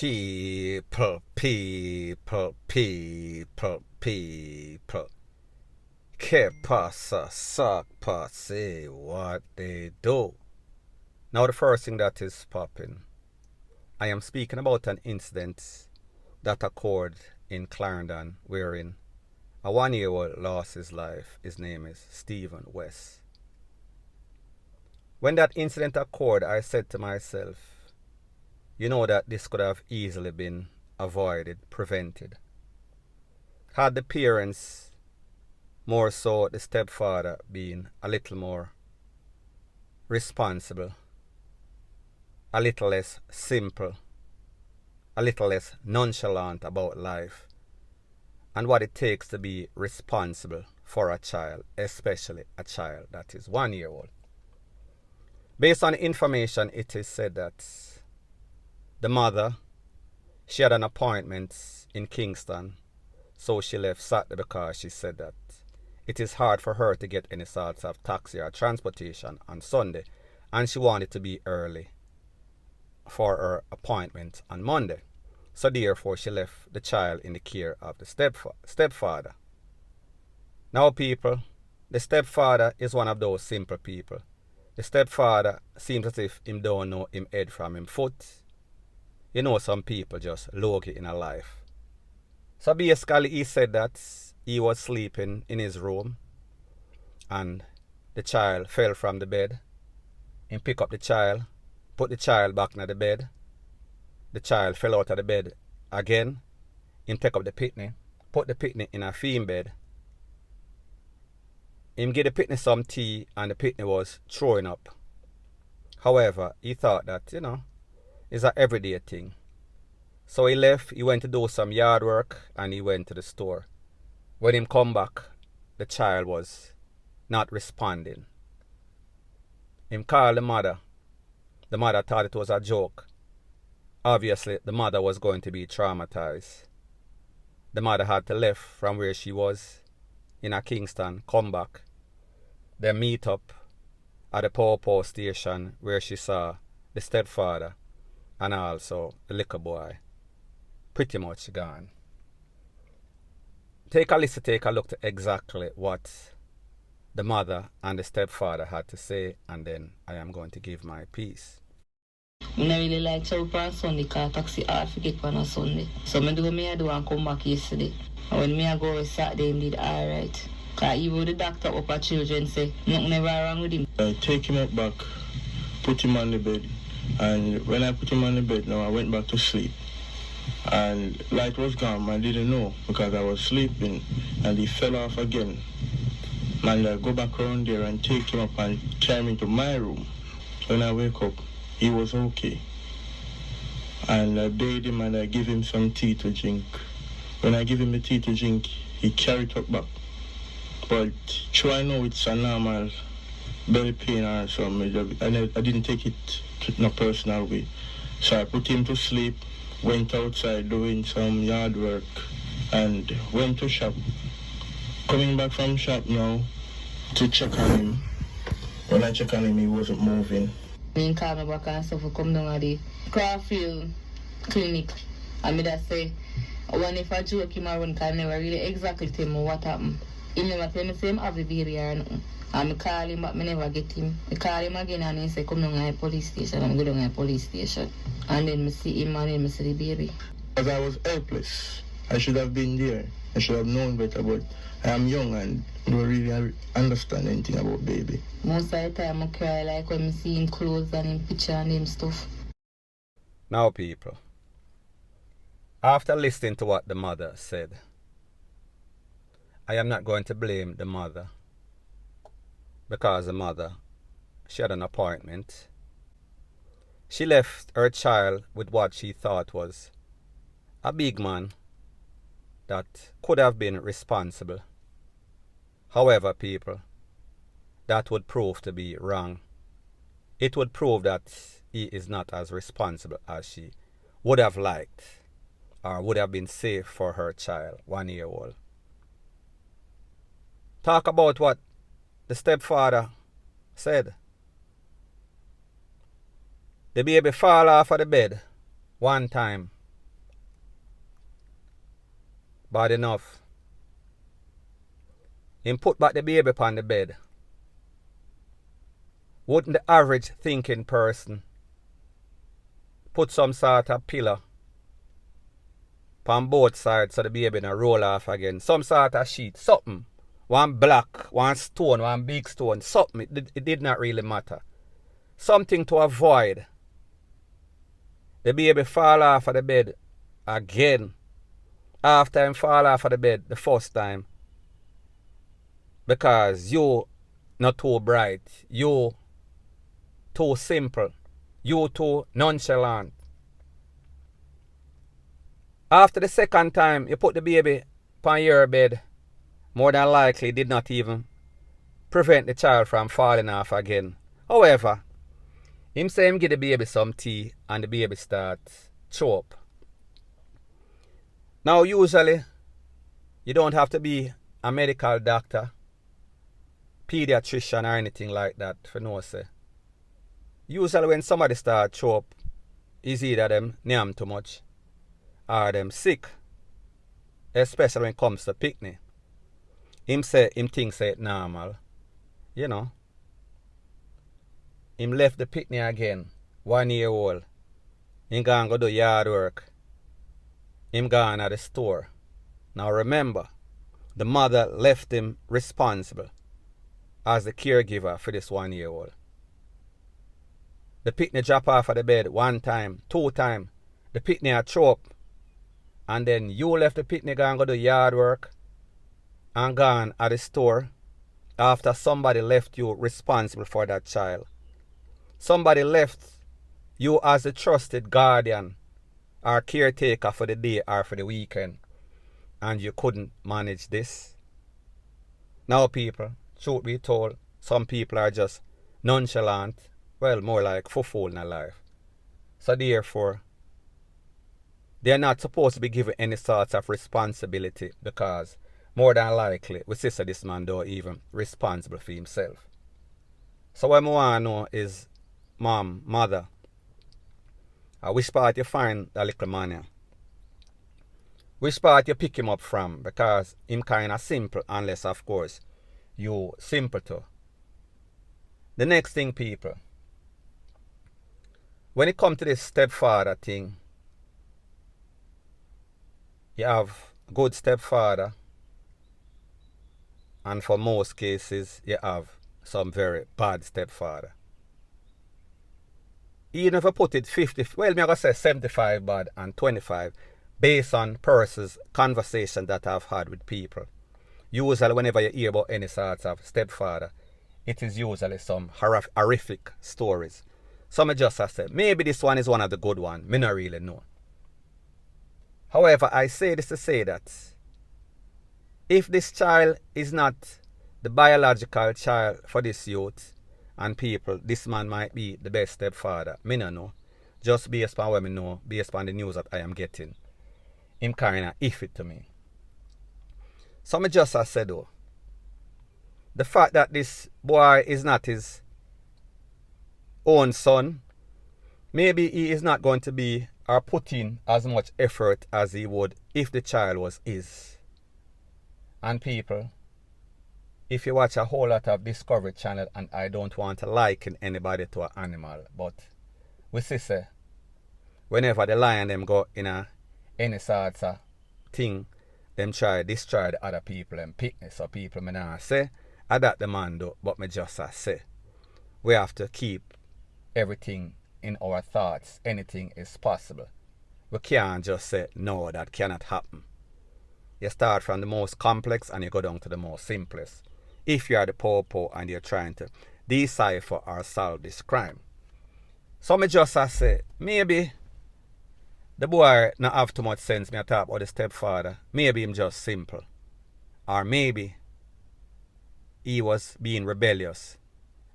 People. Que pasa, suck, say what they do. Now the first thing that is popping, I am speaking about an incident that occurred in Clarendon wherein a 1-year-old lost his life. His name is Stephen West. When that incident occurred, I said to myself, you know that this could have easily been avoided, prevented. Had the parents, more so the stepfather, been a little more responsible, a little less simple, a little less nonchalant about life and what it takes to be responsible for a child, especially a child that is 1 year old. Based on information, it is said that the mother, she had an appointment in Kingston, so she left Saturday because she said that it is hard for her to get any sorts of taxi or transportation on Sunday, and she wanted to be early for her appointment on Monday. So therefore she left the child in the care of the stepfather. Now people, the stepfather is one of those simple people. The stepfather seems as if him don't know him head from him foot. You know, some people just low-key in a life. So basically he said that he was sleeping in his room and the child fell from the bed. He picked up the child, put the child back in the bed. The child fell out of the bed again. He take up the pitney, put the pitney in a theme bed. He gave the pitney some tea and the pitney was throwing up. However, he thought that, it's an everyday thing. So he left, he went to do some yard work and he went to the store. When he come back, the child was not responding. He called the mother. The mother thought it was a joke. Obviously, the mother was going to be traumatized. The mother had to leave from where she was in a Kingston, come back. They meet up at the power station where she saw the stepfather and also the little boy pretty much gone. Take a look at exactly what the mother and the stepfather had to say, and then I am going to give my piece. I don't really like travel on Sunday because taxi hard to get on a Sunday. So I do and come back yesterday. And when I go Saturday, I did alright. Because even the doctor up at children say, nothing never wrong with him. I take him up back, put him on the bed. And when I put him on the bed now, I went back to sleep. And light was gone, I didn't know because I was sleeping and he fell off again. And I go back around there and take him up and carry him into my room. When I wake up, he was okay. And I bathed him and I give him some tea to drink. When I give him the tea to drink, he carried it up back. But I know it's a normal belly pain or something. I didn't take it in a personal way. So I put him to sleep, went outside doing some yard work, and went to shop. Coming back from shop now to check on him. When I check on him, he wasn't moving. I call me back and stuff come down at the Crawfield clinic. And I just say, when if I joke him around, I never really exactly tell me what happened. He never tell me say him have the baby or nothing. And I call him but I never get him. I call him again and he say come down at the police station. And I go down at the police station. And then I see him and then I see the baby. Because I was helpless. I should have been there. I should have known better, but I am young and don't really understand anything about baby. Most of the time I cry like when I see him clothes and him picture and him stuff. Now people, after listening to what the mother said, I am not going to blame the mother because the mother, she had an appointment. She left her child with what she thought was a big man that could have been responsible. However, people, that would prove to be wrong. It would prove that he is not as responsible as she would have liked or would have been safe for her child, 1 year old. Talk about what the stepfather said. The baby fall off of the bed one time bad enough. Him put back the baby upon the bed. Wouldn't the average thinking person put some sort of pillow on both sides so the baby not roll off again? Some sort of sheet, something. One block, one stone, one big stone, something. It did not really matter. Something to avoid the baby fall off of the bed again after him fall off of the bed the first time. Because you not too bright, you too simple, you too nonchalant. After the second time you put the baby upon your bed, more than likely did not even prevent the child from falling off again. However, him say him give the baby some tea and the baby starts choke. Now usually, you don't have to be a medical doctor, pediatrician or anything like that for no say. Usually when somebody start choke, is either them nyam too much or them sick. Especially when it comes to picnic. Him thinks it normal. You know. Him left the picnic again, 1 year old. Him gone go do yard work. Him gone at the store. Now remember, the mother left him responsible as the caregiver for this 1 year old. The picnic drop off of the bed 1 time, 2 times. The picnic a choke. And then you left the picnic and go do yard work and gone at the store after somebody left you responsible for that child. Somebody left you as a trusted guardian or caretaker for the day or for the weekend, and you couldn't manage this. Now people, truth be told, some people are just nonchalant, well, more like fool in life. So therefore, they're not supposed to be given any sorts of responsibility because more than likely, we see this man don't even responsible for himself. So what I want to know is, mom, mother, which part you find that little man here? Which part you pick him up from? Because him kind of simple, unless of course you simple too. The next thing, people, when it comes to this stepfather thing, you have good stepfather, and for most cases you have some very bad stepfather. Even if I put it 50, well, I'm going to say 75 bad and 25 based on persons' conversation that I've had with people. Usually whenever you hear about any sort of stepfather, it is usually some horrific stories. Some just have said, maybe this one is one of the good ones. Me not really know. However, I say this to say that if this child is not the biological child for this youth and people, this man might be the best stepfather. Me no know. Just based on what I know, based on the news that I am getting. Him kind of iffy to me. So me just have said though, the fact that this boy is not his own son, maybe he is not going to be or put in as much effort as he would if the child was his. And people, if you watch a whole lot of Discovery Channel, and I don't want to liken anybody to an animal, but we see say, whenever the lion them go in any sort of thing, them try destroy the other people and picnic. So people may not say, I that the man do, but me just say, we have to keep everything in our thoughts. Anything is possible. We can't just say, no, that cannot happen. You start from the most complex and you go down to the most simplest. If you are the popo and you're trying to decipher or solve this crime. So me just say, maybe the boy not have too much sense. Me talk about the stepfather. Maybe him just simple. Or maybe he was being rebellious.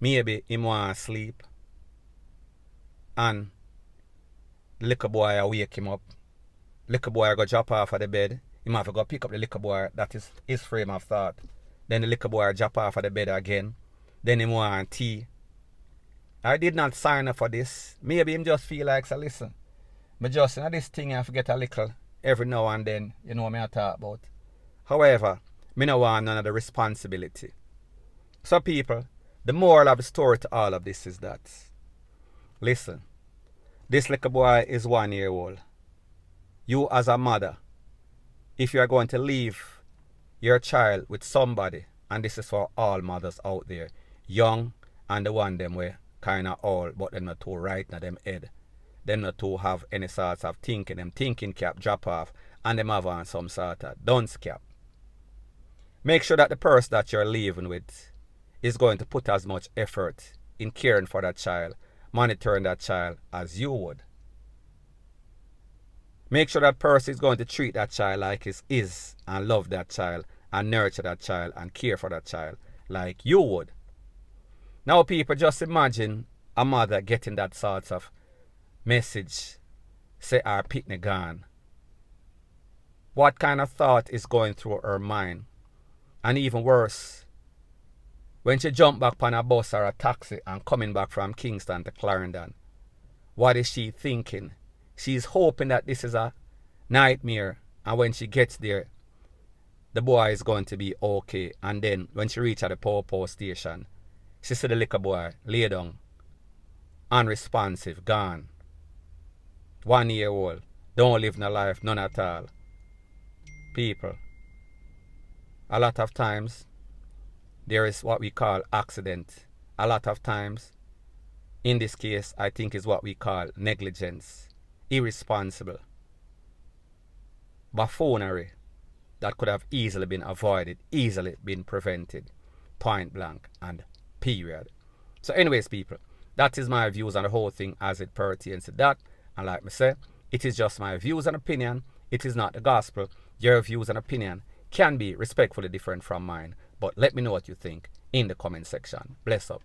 Maybe him want to sleep. And the little boy wake him up. Little boy go drop off of the bed. He might have to go pick up the little boy. That is his frame of thought. Then the little boy drop off of the bed again. Then him want tea. I did not sign up for this. Maybe him just feel like, so listen, me just, this thing I have to get a little every now and then, you know what I talk about. However, me no want none of the responsibility. So people, the moral of the story to all of this is that, listen, this little boy is 1 year old. You as a mother, if you are going to leave your child with somebody, and this is for all mothers out there, young and the one them way kind of old, but them not too right in them head. Them not too have any sorts of thinking. Them thinking cap drop off and them have on some sort of dunce cap. Make sure that the person that you're leaving with is going to put as much effort in caring for that child, monitoring that child as you would. Make sure that person is going to treat that child like it is and love that child and nurture that child and care for that child like you would. Now people, just imagine a mother getting that sort of message, say our picnic gone. What kind of thought is going through her mind? And even worse, when she jump back on a bus or a taxi and coming back from Kingston to Clarendon, what is she thinking? She's hoping that this is a nightmare, and when she gets there, the boy is going to be okay. And then when she reach at the power station, she see the little boy lay down, unresponsive, gone. 1 year old, don't live no life, none at all. People, a lot of times, there is what we call accident. A lot of times, in this case, I think is what we call negligence, irresponsible, buffoonery that could have easily been avoided, easily been prevented, point blank and period. So anyways, people, that is my views on the whole thing as it pertains to that. And like me say, it is just my views and opinion. It is not the gospel. Your views and opinion can be respectfully different from mine. But let me know what you think in the comment section. Bless up.